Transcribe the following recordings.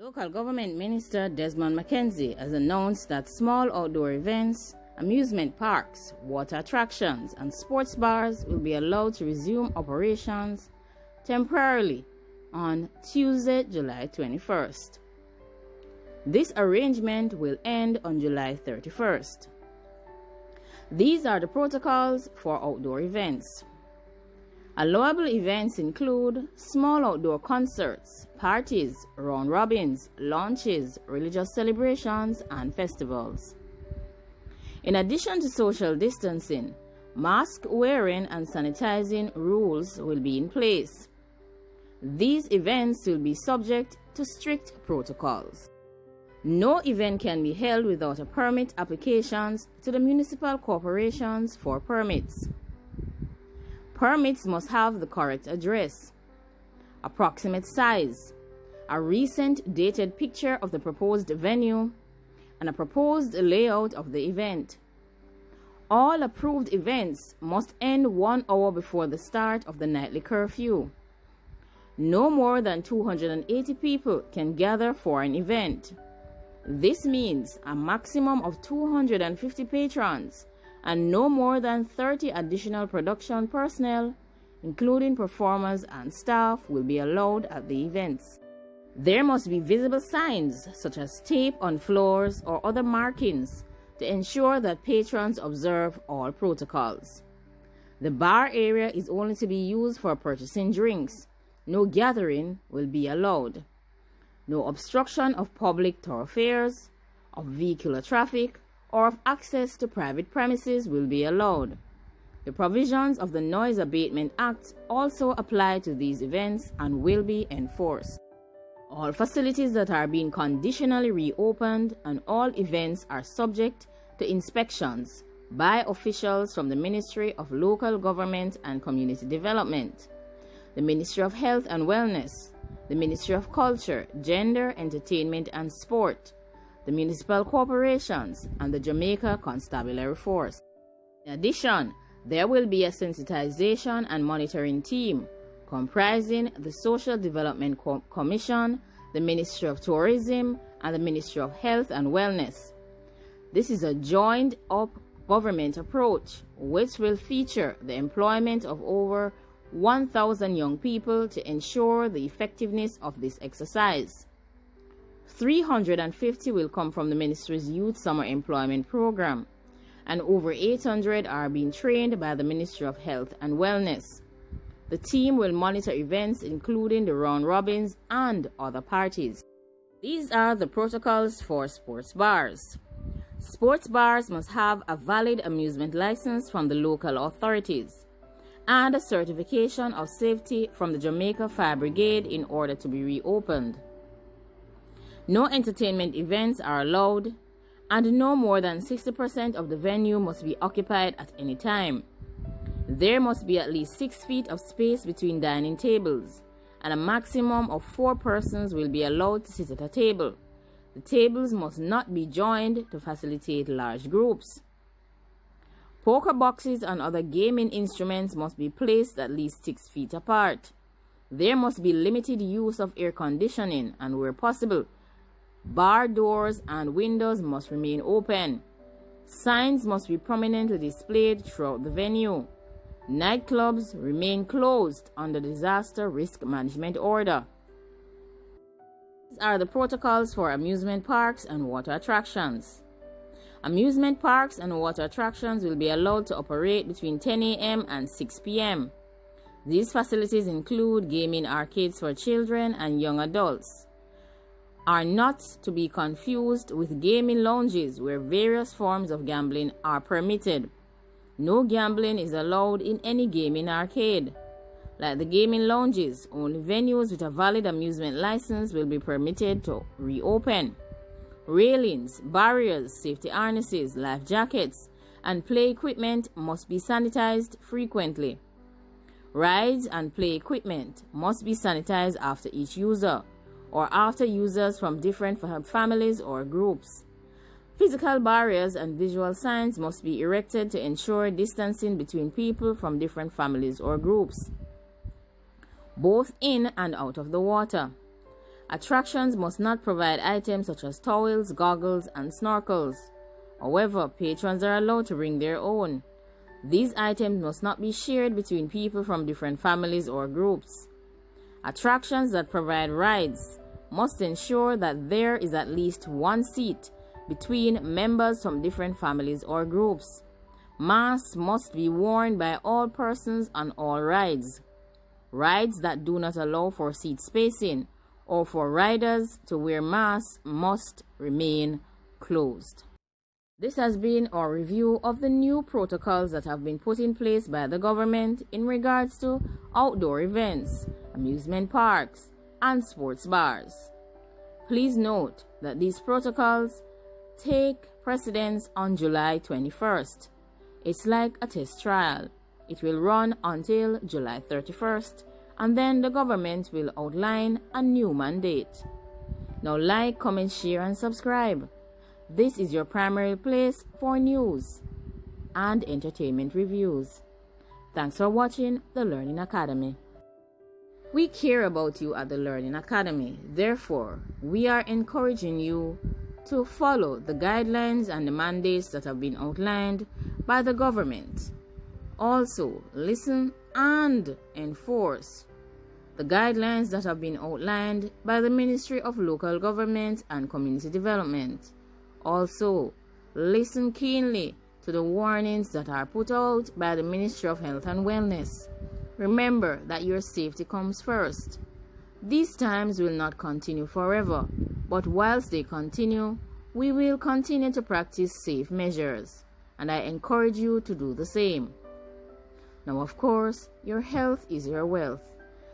Local Government Minister Desmond McKenzie has announced that small outdoor events, amusement parks, water attractions, and sports bars will be allowed to resume operations temporarily on Tuesday, July 21st. This arrangement will end on July 31st. These are the protocols for outdoor events. Allowable events include small outdoor concerts, parties, round robins, launches, religious celebrations, and festivals. In addition to social distancing, mask wearing and sanitizing rules will be in place. These events will be subject to strict protocols. No event can be held without a permit applications to the municipal corporations for permits. Permits must have the correct address, approximate size, a recent dated picture of the proposed venue, and a proposed layout of the event. All approved events must end 1 hour before the start of the nightly curfew. No more than 280 people can gather for an event. This means a maximum of 250 patrons and no more than 30 additional production personnel, including performers and staff, will be allowed at the events. There must be visible signs such as tape on floors or other markings to ensure that patrons observe all protocols. The bar area is only to be used for purchasing drinks. No gathering will be allowed. No obstruction of public thoroughfares, of vehicular traffic, or of access to private premises will be allowed. The provisions of the Noise Abatement Act also apply to these events and will be enforced. All facilities that are being conditionally reopened and all events are subject to inspections by officials from the Ministry of Local Government and Community Development, the Ministry of Health and Wellness, the Ministry of Culture, Gender, Entertainment and Sport, the municipal corporations, and the Jamaica Constabulary Force. In addition, there will be a sensitization and monitoring team comprising the Social Development Commission, the Ministry of Tourism, and the Ministry of Health and Wellness. This is a joined-up government approach which will feature the employment of over 1,000 young people to ensure the effectiveness of this exercise. 350 will come from the Ministry's Youth Summer Employment Program, and over 800 are being trained by the Ministry of Health and Wellness. The team will monitor events including the round robins and other parties. These are the protocols for sports bars. Sports bars must have a valid amusement license from the local authorities and a certification of safety from the Jamaica Fire Brigade in order to be reopened. No entertainment events are allowed, and no more than 60% of the venue must be occupied at any time. There must be at least 6 feet of space between dining tables, and a maximum of 4 persons will be allowed to sit at a table. The tables must not be joined to facilitate large groups. Poker boxes and other gaming instruments must be placed at least 6 feet apart. There must be limited use of air conditioning, and where possible, bar doors and windows must remain open. Signs must be prominently displayed throughout the venue. Nightclubs remain closed under Disaster Risk Management Order. These are the protocols for amusement parks and water attractions. Amusement parks and water attractions will be allowed to operate between 10 a.m. and 6 p.m. These facilities include gaming arcades for children and young adults, are not to be confused with gaming lounges where various forms of gambling are permitted. No gambling is allowed in any gaming arcade. Like the gaming lounges, only venues with a valid amusement license will be permitted to reopen. Railings, barriers, safety harnesses, life jackets, and play equipment must be sanitized frequently. Rides and play equipment must be sanitized after each user, or after users from different families or groups. Physical barriers and visual signs must be erected to ensure distancing between people from different families or groups, both in and out of the water. Attractions must not provide items such as towels, goggles, and snorkels. However, patrons are allowed to bring their own. These items must not be shared between people from different families or groups. Attractions that provide rides must ensure that there is at least one seat between members from different families or groups. Masks must be worn by all persons on all rides. Rides that do not allow for seat spacing or for riders to wear masks must remain closed. This has been our review of the new protocols that have been put in place by the government in regards to outdoor events, amusement parks, and sports bars. Please note that these protocols take precedence on July 21st. It's like a test trial. It will run until July 31st, and then the government will outline a new mandate. Now like, comment, share, and subscribe. This is your primary place for news and entertainment reviews. Thanks for watching the Learning Academy. We care about you at the Learning Academy. Therefore, we are encouraging you to follow the guidelines and the mandates that have been outlined by the government. Also, listen and enforce the guidelines that have been outlined by the Ministry of Local Government and Community Development. Also, listen keenly to the warnings that are put out by the Ministry of Health and Wellness. Remember that your safety comes first. These times will not continue forever, but whilst they continue, we will continue to practice safe measures, and I encourage you to do the same. Now, of course, your health is your wealth,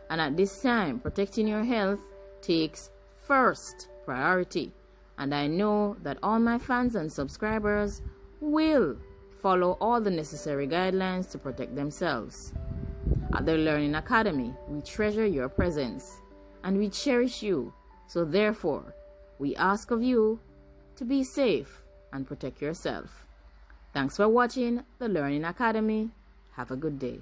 and at this time, protecting your health takes first priority. And I know that all my fans and subscribers will follow all the necessary guidelines to protect themselves. At the Learning Academy, we treasure your presence and we cherish you. So therefore, we ask of you to be safe and protect yourself. Thanks for watching the Learning Academy. Have a good day.